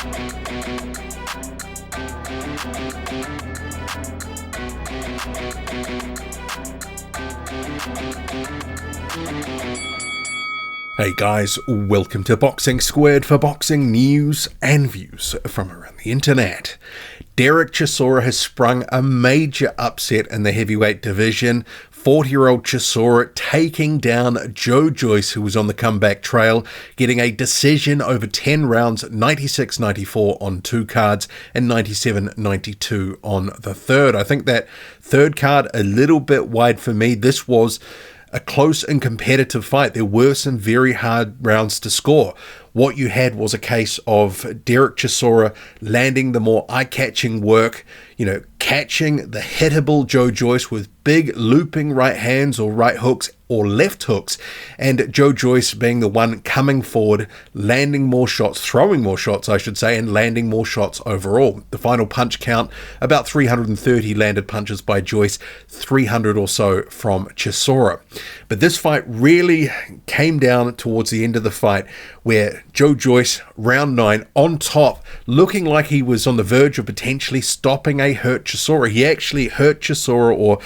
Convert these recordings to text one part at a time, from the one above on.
Hey guys, welcome to Boxing Squared for boxing news and views from around the internet. Derek Chisora has sprung a major upset in the heavyweight division. 40-year-old Chisora taking down Joe Joyce, who was on the comeback trail, getting a decision over 10 rounds, 96-94 on 2 cards and 97-92 on the third. I think that third card a little bit wide for me. This was a close and competitive fight. There were some very hard rounds to score. What you had was a case of Derek Chisora landing the more eye-catching work, catching the hittable Joe Joyce with big looping right hands or right hooks or left hooks, and Joe Joyce being the one coming forward, landing more shots, throwing more shots, I should say, and landing more shots overall. The final punch count, about 330 landed punches by Joyce, 300 or so from Chisora. But this fight really came down towards the end of the fight where Joe Joyce, round 9, on top, looking like he was on the verge of potentially stopping a hurt Chisora. He actually hurt Chisora or,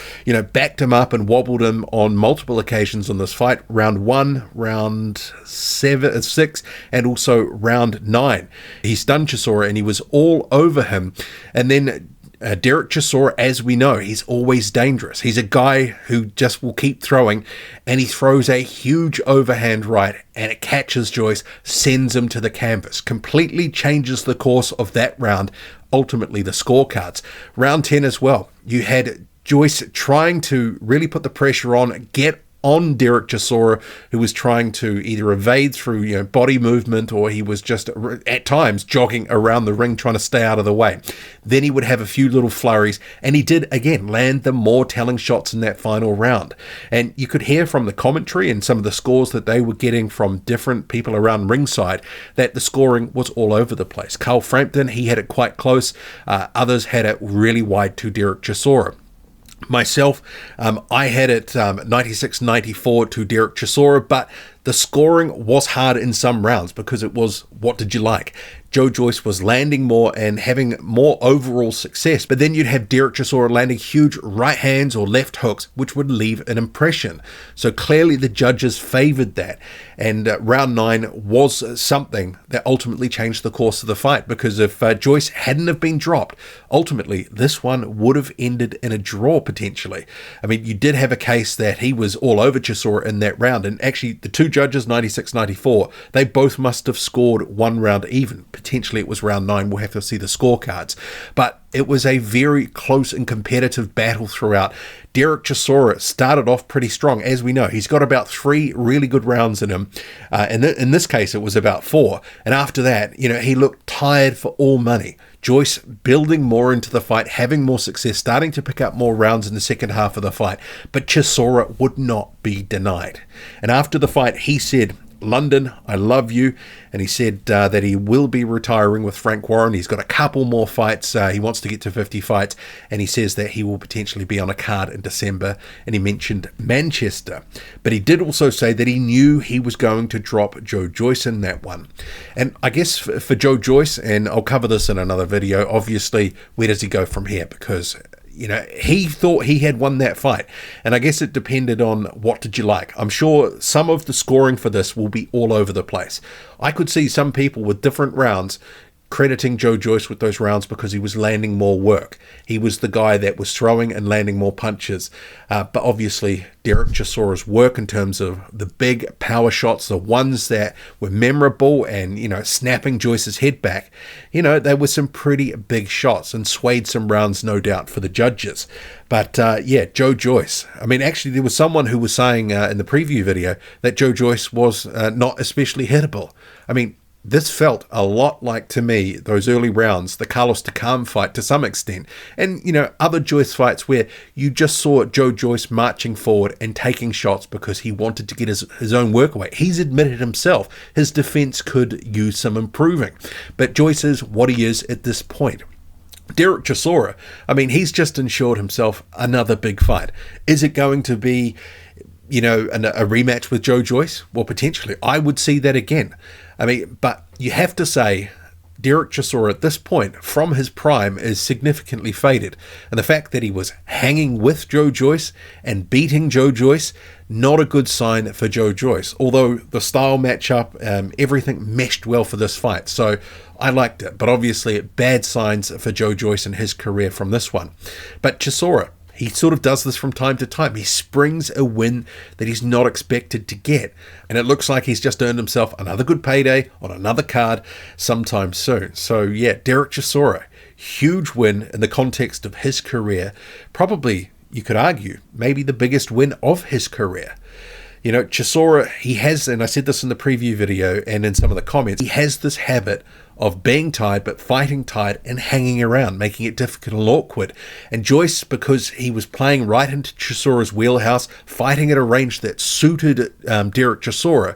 backed him up and wobbled him on multiple occasions on this fight. Round 1, round 6, and also round 9. He stunned Chisora and he was all over him. And then Derek Chisora, as we know, he's always dangerous. He's a guy who just will keep throwing, and he throws a huge overhand right, and it catches Joyce, sends him to the canvas, completely changes the course of that round, ultimately the scorecards. Round 10 as well, you had Joyce trying to really put the pressure on, get on Derek Chisora, who was trying to either evade through body movement, or he was just at times jogging around the ring trying to stay out of the way. Then he would have a few little flurries, and he did again land the more telling shots in that final round. And you could hear from the commentary and some of the scores that they were getting from different people around ringside that the scoring was all over the place. Carl Frampton, he had it quite close. Others had it really wide to Derek Chisora. Myself, I had it 96-94 to Derek Chisora, but the scoring was hard in some rounds because it was, what did you like? Joe Joyce was landing more and having more overall success, but then you'd have Derek Chisora landing huge right hands or left hooks, which would leave an impression. So clearly the judges favored that, and round 9 was something that ultimately changed the course of the fight, because if Joyce hadn't have been dropped, ultimately this one would have ended in a draw potentially. I mean, you did have a case that he was all over Chisora in that round, and actually the two judges, 96-94, they both must have scored one round even. Potentially it was round 9. We'll have to see the scorecards. But it was a very close and competitive battle throughout. Derek Chisora started off pretty strong. As we know, he's got about 3 really good rounds in him. In this case, it was about 4. And after that, he looked tired for all money. Joyce building more into the fight, having more success, starting to pick up more rounds in the second half of the fight. But Chisora would not be denied. And after the fight, he said, "London, I love you," and he said that he will be retiring with Frank Warren. He's got a couple more fights. He wants to get to 50 fights, and he says that he will potentially be on a card in December, and he mentioned Manchester. But he did also say that he knew he was going to drop Joe Joyce in that one. And I guess for Joe Joyce, and I'll cover this in another video, obviously, where does he go from here? Because he thought he had won that fight. And I guess it depended on what did you like. I'm sure some of the scoring for this will be all over the place. I could see some people with different rounds crediting Joe Joyce with those rounds because he was landing more work. He was the guy that was throwing and landing more punches. But obviously, Derek Chisora's work in terms of the big power shots, the ones that were memorable and, snapping Joyce's head back, they were some pretty big shots and swayed some rounds, no doubt, for the judges. But Joe Joyce. I mean, actually, there was someone who was saying in the preview video that Joe Joyce was not especially hittable. I mean, this felt a lot like, to me, those early rounds, the Carlos Takam fight to some extent. And, other Joyce fights where you just saw Joe Joyce marching forward and taking shots because he wanted to get his own work away. He's admitted himself his defense could use some improving. But Joyce is what he is at this point. Derek Chisora, I mean, he's just ensured himself another big fight. Is it going to be, a rematch with Joe Joyce? Well, potentially. I would see that again. I mean, but you have to say Derek Chisora at this point, from his prime, is significantly faded. And the fact that he was hanging with Joe Joyce and beating Joe Joyce, not a good sign for Joe Joyce. Although the style matchup, everything meshed well for this fight. So I liked it. But obviously, bad signs for Joe Joyce and his career from this one. But Chisora, he sort of does this from time to time. He springs a win that he's not expected to get. And it looks like he's just earned himself another good payday on another card sometime soon. So yeah, Derek Chisora, huge win in the context of his career. Probably, you could argue, maybe the biggest win of his career. You know, Chisora, he has, and I said this in the preview video and in some of the comments, he has this habit of being tired, but fighting tired and hanging around, making it difficult and awkward. And Joyce, because he was playing right into Chisora's wheelhouse, fighting at a range that suited Derek Chisora,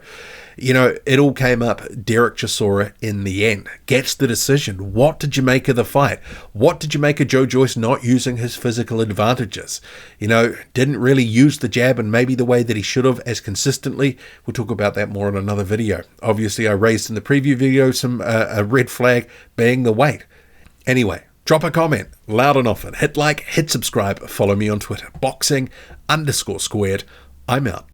you know, it all came up Derek Chisora in the end. Gets the decision. What did you make of the fight? What did you make of Joe Joyce not using his physical advantages? You know, didn't really use the jab and maybe the way that he should have as consistently. We'll talk about that more in another video. Obviously, I raised in the preview video some a red flag being the weight. Anyway, drop a comment loud and often. Hit like, hit subscribe, follow me on Twitter. Boxing_squared. I'm out.